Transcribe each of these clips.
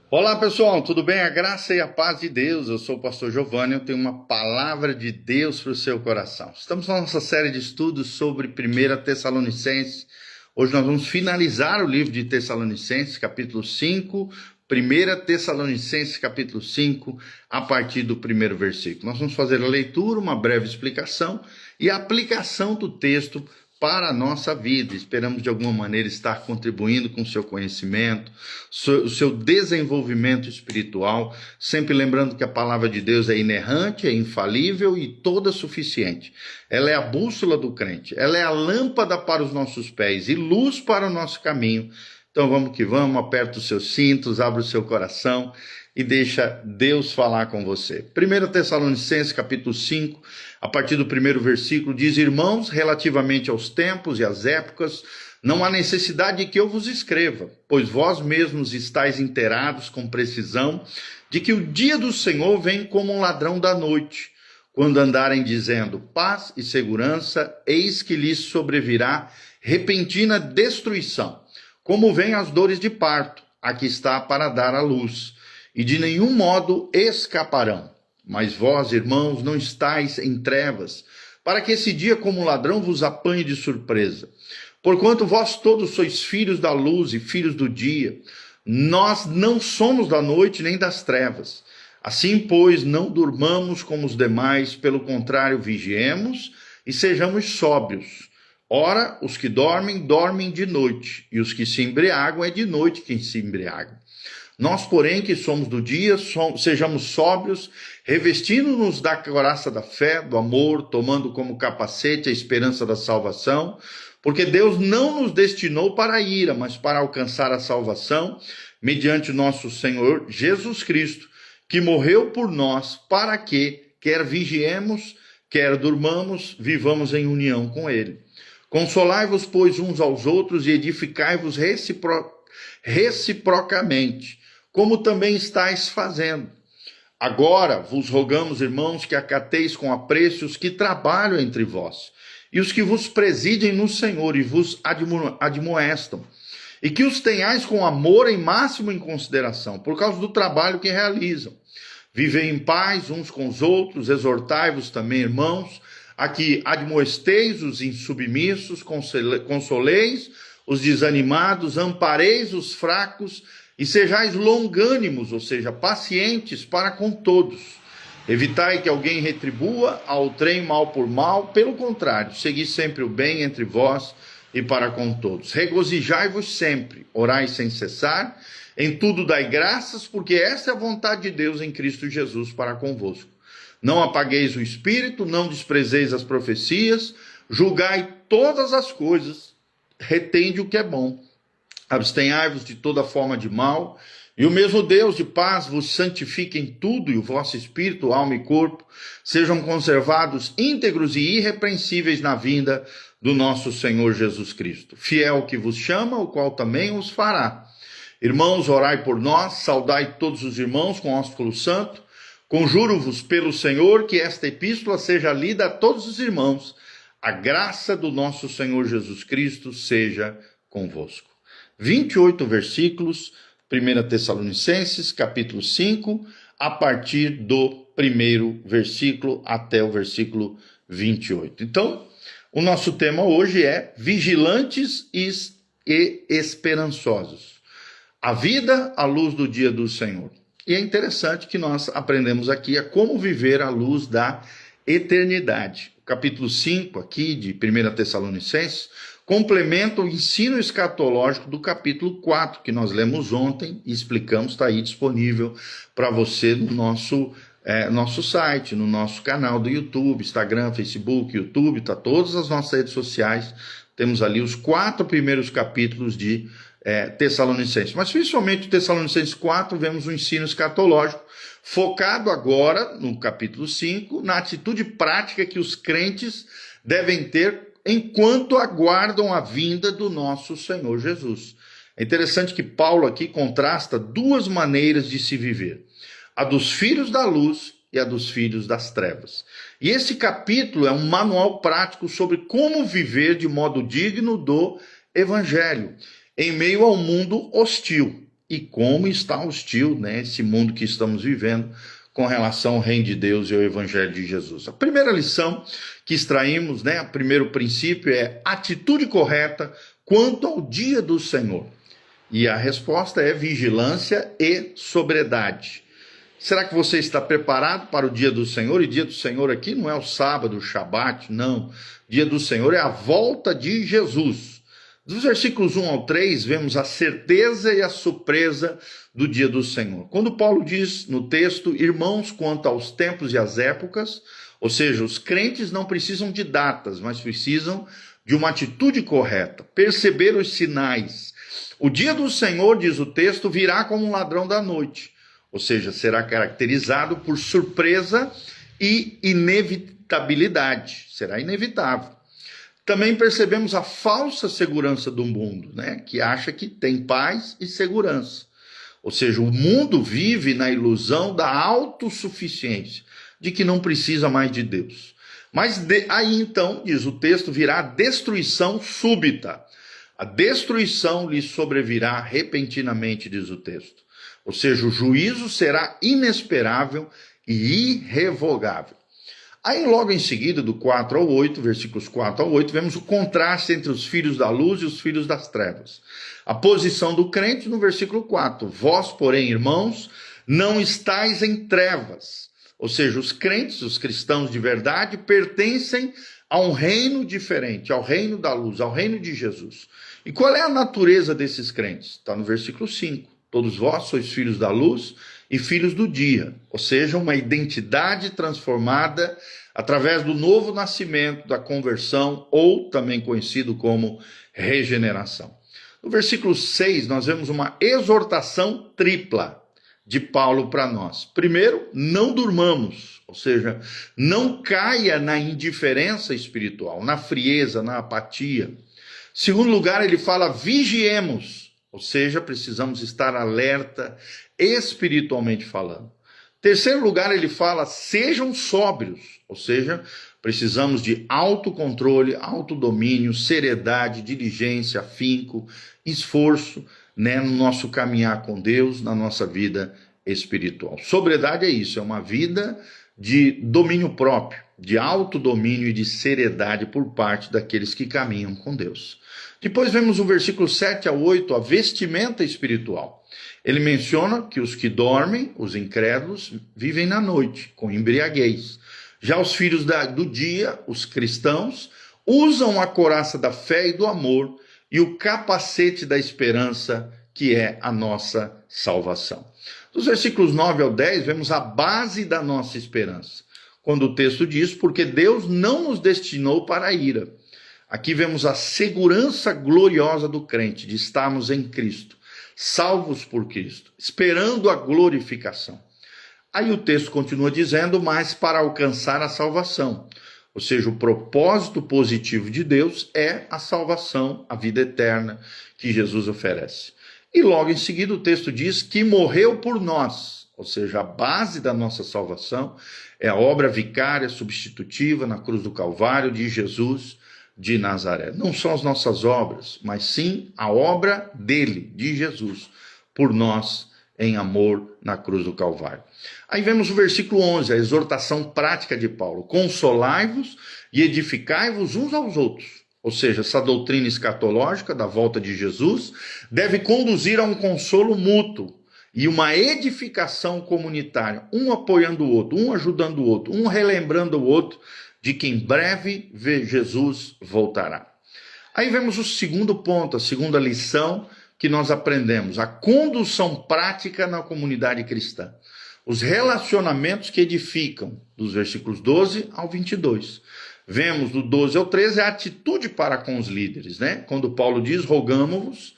Olá pessoal, tudo bem? A graça e a paz de Deus. Eu sou o pastor Giovanni, eu tenho uma palavra de Deus para o seu coração. Estamos na nossa série de estudos sobre 1 Tessalonicenses. Hoje nós vamos finalizar o livro de Tessalonicenses, capítulo 5, 1 Tessalonicenses, capítulo 5, a partir do primeiro versículo. Nós vamos fazer a leitura, uma breve explicação e a aplicação do texto para a nossa vida. Esperamos de alguma maneira estar contribuindo com o seu conhecimento, o seu desenvolvimento espiritual, sempre lembrando que a palavra de Deus é inerrante, é infalível e toda suficiente. Ela é a bússola do crente, ela é a lâmpada para os nossos pés e luz para o nosso caminho. Então vamos que vamos, aperta os seus cintos, abre o seu coração e deixa Deus falar com você. 1 Tessalonicenses, capítulo 5, a partir do primeiro versículo, diz: Irmãos, relativamente aos tempos e às épocas, não há necessidade de que eu vos escreva, pois vós mesmos estáis inteirados com precisão de que o dia do Senhor vem como um ladrão da noite. Quando andarem dizendo paz e segurança, eis que lhes sobrevirá repentina destruição, como vêm as dores de parto, a que está para dar à luz, e de nenhum modo escaparão. Mas vós, irmãos, não estáis em trevas, para que esse dia como ladrão vos apanhe de surpresa. Porquanto vós todos sois filhos da luz e filhos do dia, nós não somos da noite nem das trevas. Assim, pois, não durmamos como os demais, pelo contrário, vigiemos e sejamos sóbrios. Ora, os que dormem, dormem de noite, e os que se embriagam, é de noite quem se embriagam. Nós, porém, que somos do dia, sejamos sóbrios, revestindo-nos da couraça da fé, do amor, tomando como capacete a esperança da salvação, porque Deus não nos destinou para a ira, mas para alcançar a salvação, mediante nosso Senhor Jesus Cristo, que morreu por nós, para que, quer vigiemos, quer durmamos, vivamos em união com Ele. Consolai-vos, pois, uns aos outros e edificai-vos reciprocamente, como também estáis fazendo. Agora vos rogamos, irmãos, que acateis com apreço os que trabalham entre vós, e os que vos presidem no Senhor e vos admoestam, e que os tenhais com amor em máximo em consideração, por causa do trabalho que realizam. Vivei em paz uns com os outros, exortai-vos também, irmãos, a que admoesteis os insubmissos, consoleis os desanimados, ampareis os fracos, e sejais longânimos, ou seja, pacientes para com todos. Evitai que alguém retribua ao trem mal por mal, pelo contrário, segui sempre o bem entre vós e para com todos. Regozijai-vos sempre, orai sem cessar, em tudo dai graças, porque essa é a vontade de Deus em Cristo Jesus para convosco. Não apagueis o espírito, não desprezeis as profecias, julgai todas as coisas, retende o que é bom. Abstenhai-vos de toda forma de mal, e o mesmo Deus de paz vos santifique em tudo, e o vosso espírito, alma e corpo sejam conservados íntegros e irrepreensíveis na vinda do nosso Senhor Jesus Cristo. Fiel que vos chama, o qual também os fará. Irmãos, orai por nós, saudai todos os irmãos com ósculo santo. Conjuro-vos pelo Senhor que esta epístola seja lida a todos os irmãos. A graça do nosso Senhor Jesus Cristo seja convosco. 28 versículos, 1 Tessalonicenses, capítulo 5, a partir do primeiro versículo até o versículo 28. Então, o nosso tema hoje é vigilantes e esperançosos. A vida à luz do dia do Senhor. E é interessante que nós aprendemos aqui a como viver à luz da eternidade. O capítulo 5 aqui de 1 Tessalonicenses complementa o ensino escatológico do capítulo 4, que nós lemos ontem e explicamos, está aí disponível para você no nosso site, no nosso canal do YouTube, Instagram, Facebook, YouTube, tá todas as nossas redes sociais, temos ali os 4 primeiros capítulos de Tessalonicenses. Mas principalmente Tessalonicenses 4, vemos um ensino escatológico, focado agora, no capítulo 5, na atitude prática que os crentes devem ter enquanto aguardam a vinda do nosso Senhor Jesus. É interessante que Paulo aqui contrasta duas maneiras de se viver: a dos filhos da luz e a dos filhos das trevas. E esse capítulo é um manual prático sobre como viver de modo digno do Evangelho, em meio ao mundo hostil. e como está hostil, né, esse mundo que estamos vivendo com relação ao reino de Deus e ao evangelho de Jesus. A primeira lição que extraímos, né, o primeiro princípio é atitude correta quanto ao dia do Senhor. E a resposta é vigilância e sobriedade. Será que você está preparado para o dia do Senhor? E dia do Senhor aqui não é o sábado, o Shabat, não. Dia do Senhor é a volta de Jesus. Dos versículos 1 ao 3, vemos a certeza e a surpresa do dia do Senhor. Quando Paulo diz no texto, irmãos, quanto aos tempos e às épocas, ou seja, os crentes não precisam de datas, mas precisam de uma atitude correta, perceber os sinais. O dia do Senhor, diz o texto, virá como um ladrão da noite, ou seja, será caracterizado por surpresa e inevitabilidade, será inevitável. Também percebemos a falsa segurança do mundo, né, que acha que tem paz e segurança. Ou seja, o mundo vive na ilusão da autossuficiência, de que não precisa mais de Deus. Mas aí então, diz o texto, virá a destruição súbita. A destruição lhe sobrevirá repentinamente, diz o texto. Ou seja, o juízo será inesperável e irrevogável. Aí logo em seguida, do 4 ao 8, versículos 4 ao 8, vemos o contraste entre os filhos da luz e os filhos das trevas. A posição do crente no versículo 4. Vós, porém, irmãos, não estáis em trevas. Ou seja, os crentes, os cristãos de verdade, pertencem a um reino diferente, ao reino da luz, ao reino de Jesus. E qual é a natureza desses crentes? Está no versículo 5. Todos vós sois filhos da luz e filhos do dia, ou seja, uma identidade transformada através do novo nascimento, da conversão, ou também conhecido como regeneração. No versículo 6, nós vemos uma exortação tripla de Paulo para nós. Primeiro, não durmamos, ou seja, não caia na indiferença espiritual, na frieza, na apatia. Segundo lugar, ele fala vigiemos, ou seja, precisamos estar alerta espiritualmente falando. Terceiro lugar, ele fala sejam sóbrios, ou seja, precisamos de autocontrole, autodomínio, seriedade, diligência, afinco, esforço, né, no nosso caminhar com Deus, na nossa vida espiritual. Sobriedade é isso, é uma vida de domínio próprio, de autodomínio e de seriedade por parte daqueles que caminham com Deus. Depois vemos o versículo 7 a 8, a vestimenta espiritual. Ele menciona que os que dormem, os incrédulos, vivem na noite, com embriaguez. Já os filhos do dia, os cristãos, usam a couraça da fé e do amor e o capacete da esperança, que é a nossa salvação. Dos versículos 9 ao 10, vemos a base da nossa esperança. Quando o texto diz, porque Deus não nos destinou para a ira. Aqui vemos a segurança gloriosa do crente, de estarmos em Cristo, salvos por Cristo, esperando a glorificação. Aí o texto continua dizendo, mas para alcançar a salvação. Ou seja, o propósito positivo de Deus é a salvação, a vida eterna que Jesus oferece. E logo em seguida o texto diz que morreu por nós, ou seja, a base da nossa salvação é a obra vicária, substitutiva na cruz do Calvário de Jesus de Nazaré. Não são as nossas obras, mas sim a obra dele, de Jesus, por nós em amor na cruz do Calvário. Aí vemos o versículo 11, a exortação prática de Paulo. Consolai-vos e edificai-vos uns aos outros. Ou seja, essa doutrina escatológica da volta de Jesus deve conduzir a um consolo mútuo e uma edificação comunitária, um apoiando o outro, um ajudando o outro, um relembrando o outro, de que em breve Jesus voltará. Aí vemos o segundo ponto, a segunda lição que nós aprendemos, a condução prática na comunidade cristã. Os relacionamentos que edificam, dos versículos 12 ao 22. Vemos do 12 ao 13 a atitude para com os líderes, né? Quando Paulo diz, rogamos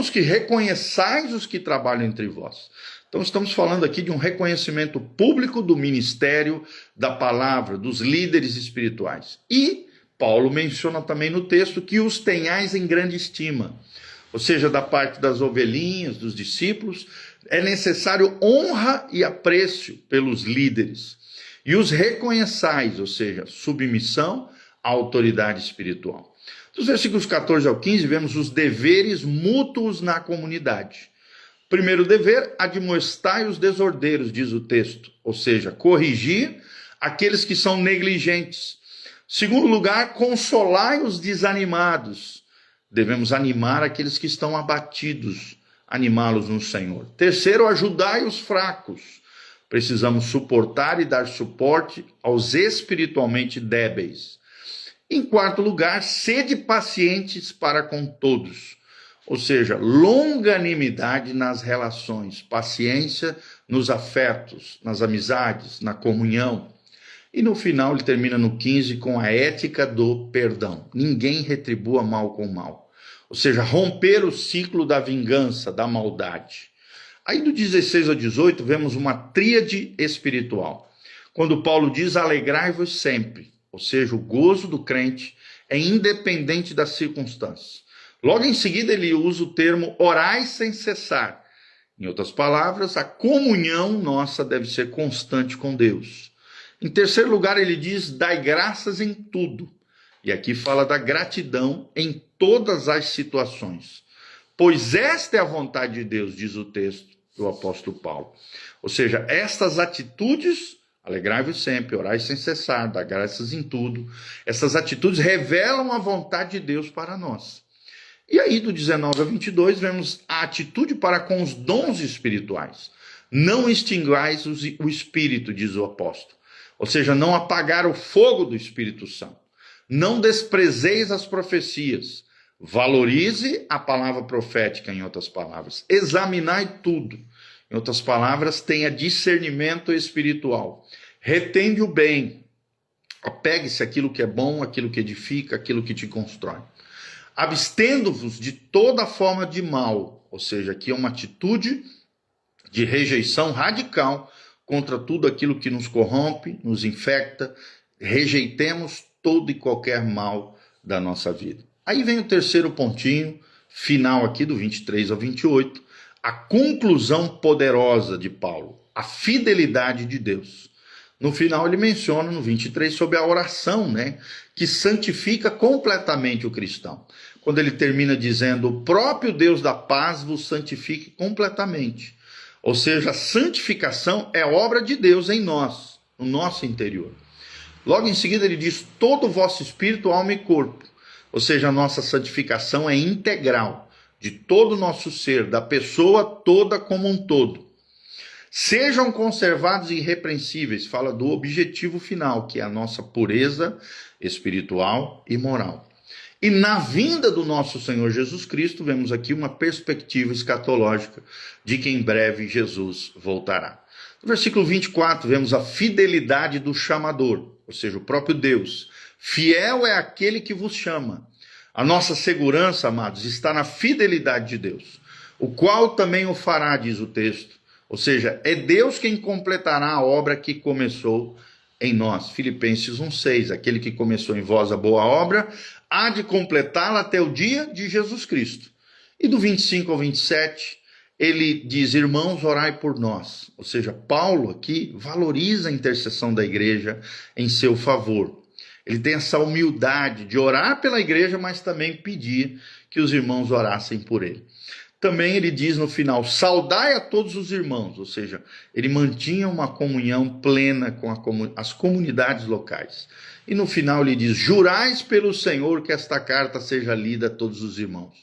que reconheçais os que trabalham entre vós. Então estamos falando aqui de um reconhecimento público do ministério, da palavra, dos líderes espirituais. E Paulo menciona também no texto que os tenhais em grande estima. Ou seja, da parte das ovelhinhas, dos discípulos, é necessário honra e apreço pelos líderes. E os reconheçais, ou seja, submissão à autoridade espiritual. Dos versículos 14 ao 15, vemos os deveres mútuos na comunidade. Primeiro dever, admoestai os desordeiros, diz o texto, ou seja, corrigir aqueles que são negligentes. Segundo lugar, consolai os desanimados. Devemos animar aqueles que estão abatidos, animá-los no Senhor. Terceiro, ajudai os fracos. Precisamos suportar e dar suporte aos espiritualmente débeis. Em quarto lugar, sede pacientes para com todos. Ou seja, longanimidade nas relações, paciência nos afetos, nas amizades, na comunhão. E no final ele termina no 15 com a ética do perdão. Ninguém retribua mal com mal. Ou seja, romper o ciclo da vingança, da maldade. Aí do 16 ao 18 vemos uma tríade espiritual. Quando Paulo diz alegrai-vos sempre. Ou seja, o gozo do crente é independente das circunstâncias. Logo em seguida ele usa o termo orai sem cessar. Em outras palavras, a comunhão nossa deve ser constante com Deus. Em terceiro lugar, ele diz, dai graças em tudo. E aqui fala da gratidão em todas as situações. Pois esta é a vontade de Deus, diz o texto do apóstolo Paulo. Ou seja, estas atitudes, alegrai-vos sempre, orai sem cessar, dai graças em tudo. Essas atitudes revelam a vontade de Deus para nós. E aí, do 19 a 22, vemos a atitude para com os dons espirituais. Não extinguais o Espírito, diz o apóstolo. Ou seja, não apagar o fogo do Espírito Santo. Não desprezeis as profecias. Valorize a palavra profética, em outras palavras. Examinai tudo. Em outras palavras, tenha discernimento espiritual. Retende o bem. Apegue-se àquilo que é bom, àquilo que edifica, àquilo que te constrói. Abstendo-vos de toda forma de mal, ou seja, aqui é uma atitude de rejeição radical contra tudo aquilo que nos corrompe, nos infecta, rejeitemos todo e qualquer mal da nossa vida. Aí vem o terceiro pontinho, final aqui do 23 ao 28, a conclusão poderosa de Paulo, a fidelidade de Deus. No final ele menciona no 23 sobre a oração, que santifica completamente o cristão. Quando ele termina dizendo, o próprio Deus da paz vos santifique completamente. Ou seja, a santificação é obra de Deus em nós, no nosso interior. Logo em seguida ele diz, todo o vosso espírito, alma e corpo. Ou seja, a nossa santificação é integral, de todo o nosso ser, da pessoa toda como um todo. Sejam conservados irrepreensíveis, fala do objetivo final, que é a nossa pureza espiritual e moral. E na vinda do nosso Senhor Jesus Cristo, vemos aqui uma perspectiva escatológica de que em breve Jesus voltará. No versículo 24, vemos a fidelidade do chamador, ou seja, o próprio Deus. Fiel é aquele que vos chama. A nossa segurança, amados, está na fidelidade de Deus, o qual também o fará, diz o texto. Ou seja, é Deus quem completará a obra que começou em nós. Filipenses 1,6, aquele que começou em vós a boa obra, há de completá-la até o dia de Jesus Cristo. E do 25 ao 27, ele diz, irmãos, orai por nós. Ou seja, Paulo aqui valoriza a intercessão da igreja em seu favor. Ele tem essa humildade de orar pela igreja, mas também pedir que os irmãos orassem por ele. Também ele diz no final, saudai a todos os irmãos, ou seja, ele mantinha uma comunhão plena com as comunidades locais. E no final ele diz, jurais pelo Senhor que esta carta seja lida a todos os irmãos.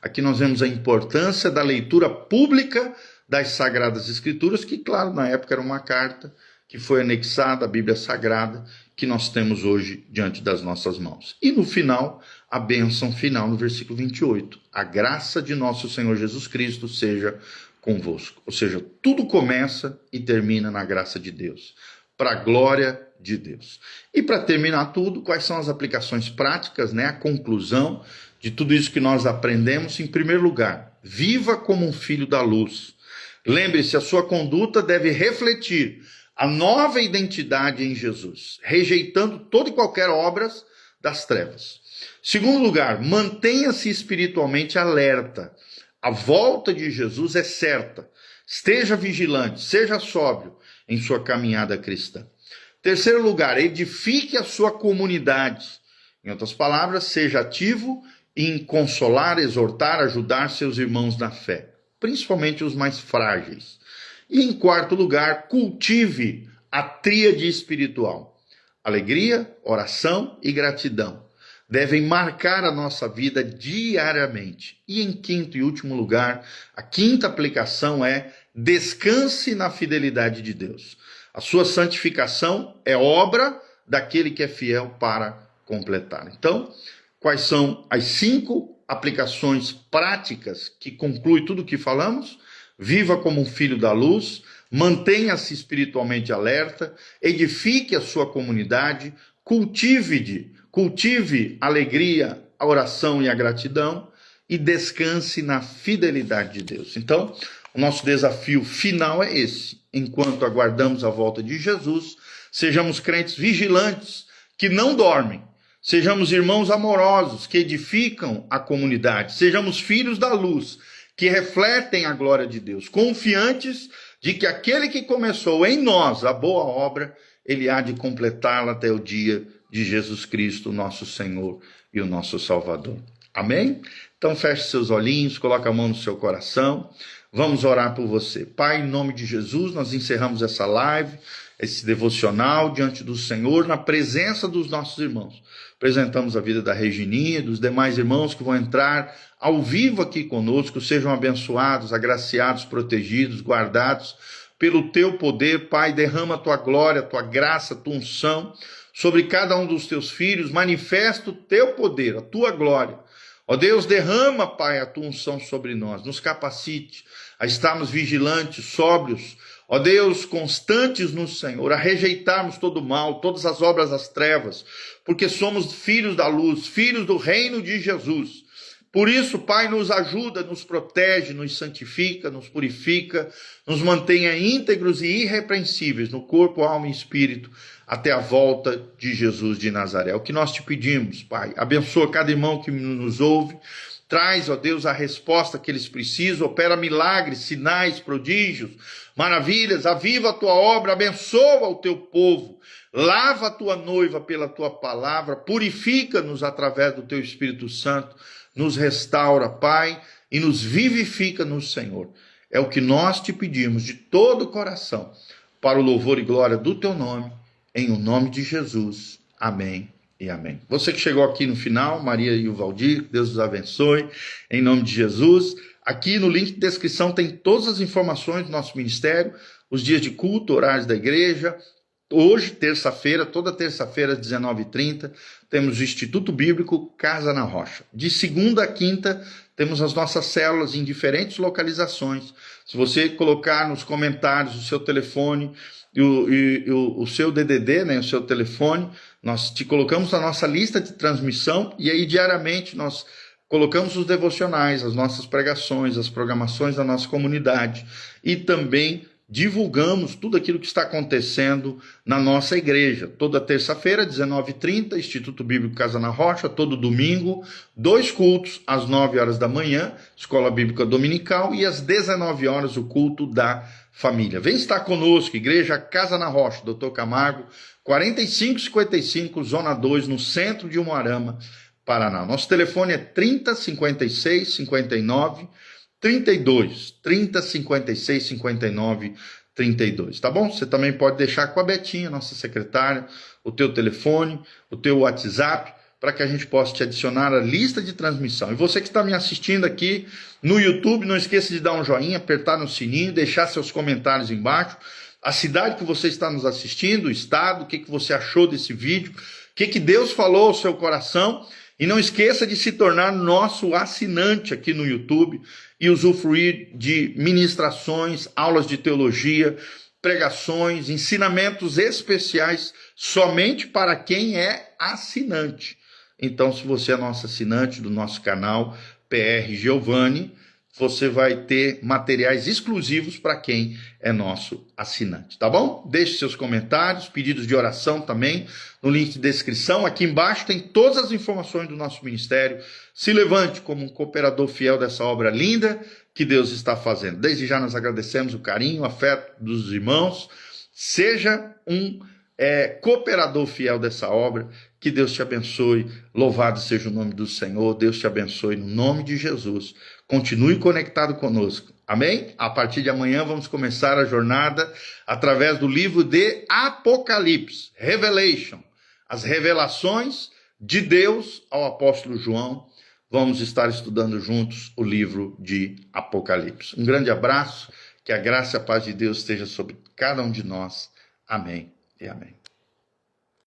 Aqui nós vemos a importância da leitura pública das Sagradas Escrituras, que claro, na época era uma carta que foi anexada à Bíblia Sagrada, que nós temos hoje diante das nossas mãos. E no final, a bênção final no versículo 28. A graça de nosso Senhor Jesus Cristo seja convosco. Ou seja, tudo começa e termina na graça de Deus, para a glória de Deus. E para terminar tudo, quais são as aplicações práticas, a conclusão de tudo isso que nós aprendemos? Em primeiro lugar, viva como um filho da luz. Lembre-se, a sua conduta deve refletir a nova identidade em Jesus, rejeitando toda e qualquer obras das trevas. Segundo lugar, mantenha-se espiritualmente alerta. A volta de Jesus é certa. Esteja vigilante, seja sóbrio em sua caminhada cristã. Terceiro lugar, edifique a sua comunidade. Em outras palavras, seja ativo em consolar, exortar, ajudar seus irmãos na fé. principalmente os mais frágeis. E em quarto lugar, cultive a tríade espiritual. Alegria, oração e gratidão devem marcar a nossa vida diariamente. E em quinto e último lugar, a quinta aplicação é descanse na fidelidade de Deus. A sua santificação é obra daquele que é fiel para completar. Então, quais são as 5 aplicações práticas que concluem tudo o que falamos? Viva como um filho da luz, mantenha-se espiritualmente alerta, edifique a sua comunidade, cultive a alegria, a oração e a gratidão e descanse na fidelidade de Deus. Então, o nosso desafio final é esse. Enquanto aguardamos a volta de Jesus, sejamos crentes vigilantes que não dormem, sejamos irmãos amorosos que edificam a comunidade, sejamos filhos da luz que refletem a glória de Deus, confiantes de que aquele que começou em nós a boa obra, ele há de completá-la até o dia de Jesus Cristo, nosso Senhor e o nosso Salvador. Amém? Então feche seus olhinhos, coloque a mão no seu coração. Vamos orar por você. Pai, em nome de Jesus, nós encerramos essa live, esse devocional diante do Senhor, na presença dos nossos irmãos. Apresentamos a vida da Regininha, dos demais irmãos que vão entrar ao vivo aqui conosco, sejam abençoados, agraciados, protegidos, guardados pelo teu poder. Pai, derrama a tua glória, a tua graça, a tua unção sobre cada um dos teus filhos, manifesta o teu poder, a tua glória. Ó Deus, derrama, Pai, a tua unção sobre nós, nos capacite a estarmos vigilantes, sóbrios, ó Deus, constantes no Senhor, a rejeitarmos todo o mal, todas as obras das trevas, porque somos filhos da luz, filhos do reino de Jesus. Por isso, Pai, nos ajuda, nos protege, nos santifica, nos purifica, nos mantenha íntegros e irrepreensíveis no corpo, alma e espírito, até a volta de Jesus de Nazaré. O que nós te pedimos, Pai, abençoa cada irmão que nos ouve, traz, ó Deus, a resposta que eles precisam, opera milagres, sinais, prodígios, maravilhas, aviva a tua obra, abençoa o teu povo, lava a tua noiva pela tua palavra, purifica-nos através do teu Espírito Santo, nos restaura, Pai, e nos vivifica no Senhor. É o que nós te pedimos de todo o coração, para o louvor e glória do teu nome, em o nome de Jesus. Amém e amém. Você que chegou aqui no final, Maria e o Valdir, Deus os abençoe, em nome de Jesus. Aqui no link de descrição tem todas as informações do nosso ministério, os dias de culto, horários da igreja. Hoje, terça-feira, toda terça-feira, às 19h30, temos o Instituto Bíblico Casa na Rocha. De segunda a quinta, temos as nossas células em diferentes localizações. Se você colocar nos comentários o seu telefone e o seu DDD, né, o seu telefone, nós te colocamos na nossa lista de transmissão e aí diariamente nós colocamos os devocionais, as nossas pregações, as programações da nossa comunidade e também divulgamos tudo aquilo que está acontecendo na nossa igreja. Toda terça-feira, 19h30, Instituto Bíblico Casa na Rocha. Todo domingo, 2 cultos, às 9 horas da manhã, Escola Bíblica Dominical, e às 19 horas, o culto da família. Vem estar conosco, Igreja Casa na Rocha, Dr. Camargo, 4555, Zona 2, no centro de Umuarama, Paraná. Nosso telefone é 30 56 59 32, 30 56 59 32, tá bom? Você também pode deixar com a Betinha, nossa secretária, o teu telefone, o teu WhatsApp, para que a gente possa te adicionar a lista de transmissão. E você que está me assistindo aqui no YouTube, não esqueça de dar um joinha, apertar no sininho, deixar seus comentários embaixo, a cidade que você está nos assistindo, o estado, o que você achou desse vídeo, o que Deus falou ao seu coração. E não esqueça de se tornar nosso assinante aqui no YouTube e usufruir de ministrações, aulas de teologia, pregações, ensinamentos especiais somente para quem é assinante. Então, se você é nosso assinante do nosso canal PR Giovanni, você vai ter materiais exclusivos para quem é nosso assinante, tá bom? Deixe seus comentários, pedidos de oração também no link de descrição. Aqui embaixo tem todas as informações do nosso ministério. Se levante como um cooperador fiel dessa obra linda que Deus está fazendo. Desde já nós agradecemos o carinho, o afeto dos irmãos. Seja um cooperador fiel dessa obra. Que Deus te abençoe. Louvado seja o nome do Senhor. Deus te abençoe no nome de Jesus. Continue conectado conosco Amém? A partir de amanhã vamos começar a jornada através do livro de Apocalipse, Revelation, as revelações de Deus ao apóstolo João. Vamos estar estudando juntos o livro de Apocalipse. Um grande abraço, que a graça e a paz de Deus esteja sobre cada um de nós. Amém e amém.